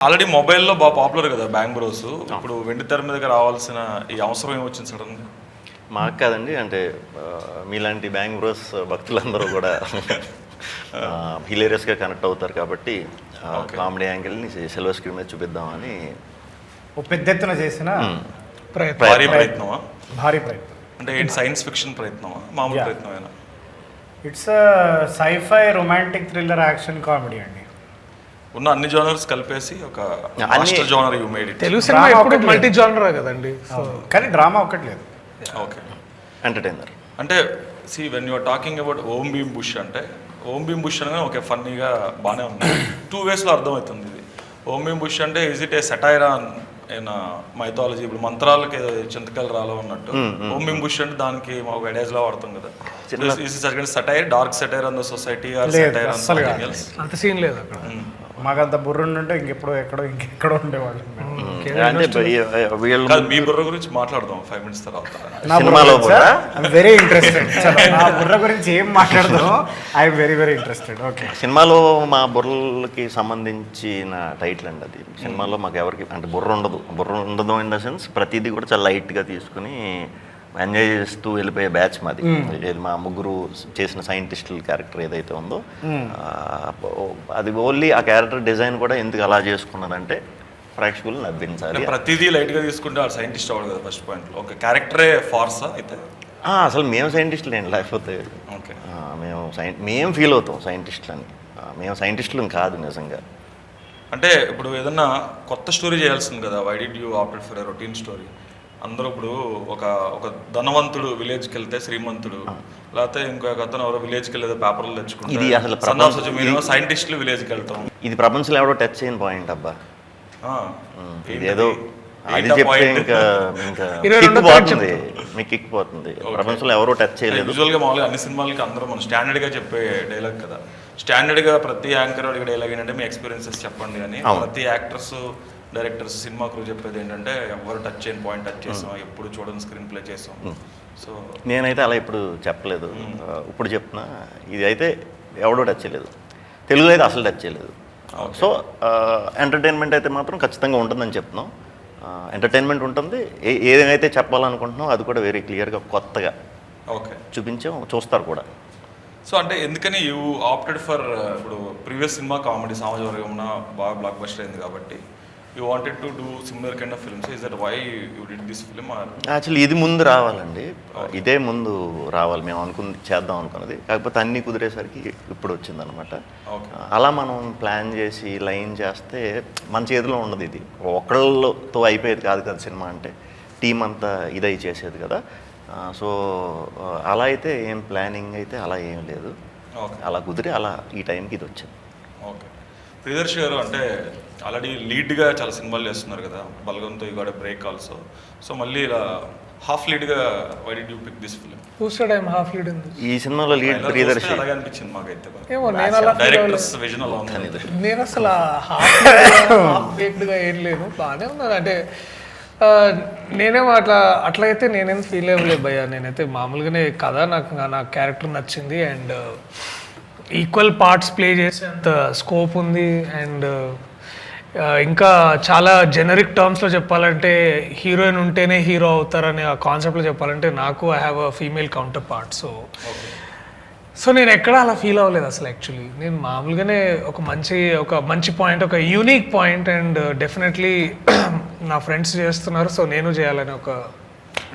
Already మొబైల్లో బాగా popular కదా బ్యాంగ్ బ్రోస్. ఇప్పుడు వెండి తెర మీదకి రావాల్సిన ఈ అవసరం ఏమొచ్చింది సడన్గా? మాకు కాదండి, అంటే మీలాంటి బ్యాంగ్ బ్రోస్ భక్తులందరూ కూడా హిలేరియస్గా కనెక్ట్ అవుతారు కాబట్టి కామెడీ యాంగిల్ని సిల్వర్ స్క్రీన్ మీద చూపిద్దామని ఓ పెద్ద ఎత్తున చేసిన భారీ ప్రయత్నమా? భారీ ప్రయత్నం. అంటే ఏంటి, సైన్స్ ఫిక్షన్ ప్రయత్నమా, మామూలు ప్రయత్నమేనా? It's sci-fi romantic thriller action comedy అండి. ఉన్న అన్ని జోనర్స్ కలిపేసి ఒక master genre you made it. Telugu cinema ఎప్పుడు మల్టీ జోనర్ కదండి, కానీ డ్రామా ఒకటి లేదు. Okay, entertainer. అంటే see when you are talking about Om Bheem Bush అంటే ఓం భీమ్ బుష్ అనగానే ఓకే ఫన్నీగా బాగానే ఉంది. 2 వేస్లో అర్థమవుతుంది ఇది. ఓం భీమ్ బుష్ అంటే ఈజ్ ఇట్ ఏ సెటైరా ఇన్ మైథాలజీ? ఇప్పుడు మంత్రాలకి చింతకాయలు రాలో ఉన్నట్టు ఓం భీమ్ బుష్ అంటే దానికి మాకు ఐడియాస్లో వాడతాం కదా. Satire, dark satire on the society or satire on something else? అంత సీన్ లేదు అక్కడ. మాకంత బుర్ర ఉంటే ఇంకెక్కడో ఉండేవాళ్ళు. అంటే వీళ్ళు మీ బుర్ర గురించి మాట్లాడదాం 5 minutes తర్వాత. సినిమాలో వెరీ ఇంట్రెస్టెడ్. నా బుర్ర గురించి ఏం మాట్లాడదాం, I'm very very interested. Okay, సినిమాలో మా బుర్రలకి సంబంధించిన టైటిల్ అండి అది. సినిమాలో మాకు ఎవరికి అంటే బుర్ర ఉండదు ఇన్ ద సెన్స్ ప్రతిదీ కూడా చాలా లైట్గా తీసుకుని ఎంజాయ్ చేస్తూ వెళ్ళిపోయే బ్యాచ్ మాది. మా ముగ్గురు చేసిన సైంటిస్టుల క్యారెక్టర్ ఏదైతే ఉందో అది ఓన్లీ ఆ క్యారెక్టర్ డిజైన్ కూడా ఎందుకు అలా చేసుకున్నదంటే ప్రేక్షకులు నవ్వించాలి. ప్రతిదీ లైట్గా తీసుకుంటే ఆ సైంటిస్ట్ అవ్వడు కదా ఫస్ట్ పాయింట్లో. ఒక క్యారెక్టరే ఫార్సా అయితే? అసలు మేము సైంటిస్టులు ఏంటి, లేకపోతే ఓకే మేము ఫీల్ అవుతాం సైంటిస్టులని. మేము సైంటిస్టులు కాదు నిజంగా. అంటే ఇప్పుడు ఏదన్నా కొత్త స్టోరీ చేయాల్సింది కదా, why did you opted for a routine story? అందరూ ఇప్పుడు ఒక ధనవంతుడు విలేజ్కి వెళ్తే శ్రీమంతుడు, లేకపోతే ఇంకొక అతను ఎవరో విలేజ్కి వెళ్ళేదో పేపర్లు తెచ్చుకుంటారు. మీరు సైంటిస్టులు విలేజ్కి వెళ్తాం. ఇది ప్రపంచంలో ఎవడో టచ్ చేయని పాయింట్ అబ్బా. ఇదేదో అది చెప్తే ఇంకా ఎక్కిపోతుంది, మీకు ఎక్కిపోతుంది. ప్రపంచంలో ఎవరో టచ్ చేయలేదు. యూజువల్గా మామూలుగా అన్ని సినిమాలకి అందరూ మనం స్టాండర్డ్గా చెప్పే డైలాగ్ కదా. స్టాండర్డ్గా ప్రతి యాంకర్ అడిగే డైలాగ్ ఏంటంటే మీ ఎక్స్పీరియన్సెస్ చెప్పండి అని. ప్రతి యాక్టర్స్, డైరెక్టర్స్, సినిమా క్రూ చెప్పేది ఏంటంటే ఎవరు టచ్ చేయని పాయింట్ టచ్ చేసాం, ఎప్పుడు చూడని స్క్రీన్ ప్లే చేసాం. సో నేనైతే అలా ఇప్పుడు చెప్పలేదు, ఇప్పుడు చెప్తున్నా. ఇది అయితే ఎవడో టచ్ చేయలేదు, తెలుగులో అయితే అసలు టచ్ చేయలేదు. సో ఎంటర్టైన్మెంట్ అయితే మాత్రం ఖచ్చితంగా ఉంటుందని చెప్తున్నాం. ఎంటర్టైన్మెంట్ ఉంటుంది. ఏదైతే చెప్పాలనుకుంటున్నాం అది కూడా వెరీ క్లియర్గా కొత్తగా ఓకే చూపించాం, చూస్తారు కూడా. సో అంటే ఎందుకని యూ ఆప్టెడ్ ఫర్, ఇప్పుడు ప్రీవియస్ సినిమా కామెడీ సమాజ వర్గంన బాగా బ్లాక్ బస్టర్ అయింది కాబట్టి you wanted to do similar kind of films. Is that why you did this film? Actually ఇది ముందు రావాలండి, ఇదే ముందు రావాలి మేము అనుకుంది, చేద్దాం అనుకున్నది. కాకపోతే అన్నీ కుదిరేసరికి ఇప్పుడు వచ్చిందనమాట. అలా మనం ప్లాన్ చేసి లైన్ చేస్తే మన చేతిలో ఉండదు. ఇది ఒకళ్ళతో అయిపోయేది కాదు కదా సినిమా అంటే, టీం అంతా ఇదై చేసేది కదా. సో అలా అయితే ఏం ప్లానింగ్ అయితే అలా ఏం లేదు, అలా కుదిరి అలా ఈ టైంకి ఇది వచ్చింది. ఓకే, ప్రియదర్శి గారు అంటే ఆల్రెడీ లీడ్గా చాలా సినిమాలు చేస్తున్నారు కదా, బలగంతో ఈ గోడ బ్రేక్ ఆల్సో. సో మళ్ళీ ఇలా హాఫ్ లీడ్గా why did you pick this film? Half lead ఈ సినిమాలో లీడ్ ప్రియదర్శి అలాగే అనిపించింది మాకైతే. డైరెక్టర్స్ విజన్ అలా ఉంది. నేను అసలు హాఫ్ లీడ్గా ఏం లేదు, బాగానే ఉన్నాను. అంటే నేనేమో అట్లయితే నేనేం ఫీల్ అవ్వలేదు భయ్యా. నేనైతే మామూలుగానే కథ నాకు క్యారెక్టర్ నచ్చింది అండ్ ఈక్వల్ పార్ట్స్ ప్లే చేసేంత స్కోప్ ఉంది. అండ్ ఇంకా చాలా జెనరిక్ టర్మ్స్లో చెప్పాలంటే హీరోయిన్ ఉంటేనే హీరో అవుతారనే ఆ కాన్సెప్ట్లో చెప్పాలంటే నాకు I have a female counter part. So నేను ఎక్కడ అలా ఫీల్ అవ్వలేదు అసలు. యాక్చువల్లీ నేను మామూలుగానే ఒక మంచి పాయింట్, ఒక యూనిక్ పాయింట్ అండ్ డెఫినెట్లీ నా ఫ్రెండ్స్ చేస్తున్నారు, సో నేను చేయాలని ఒక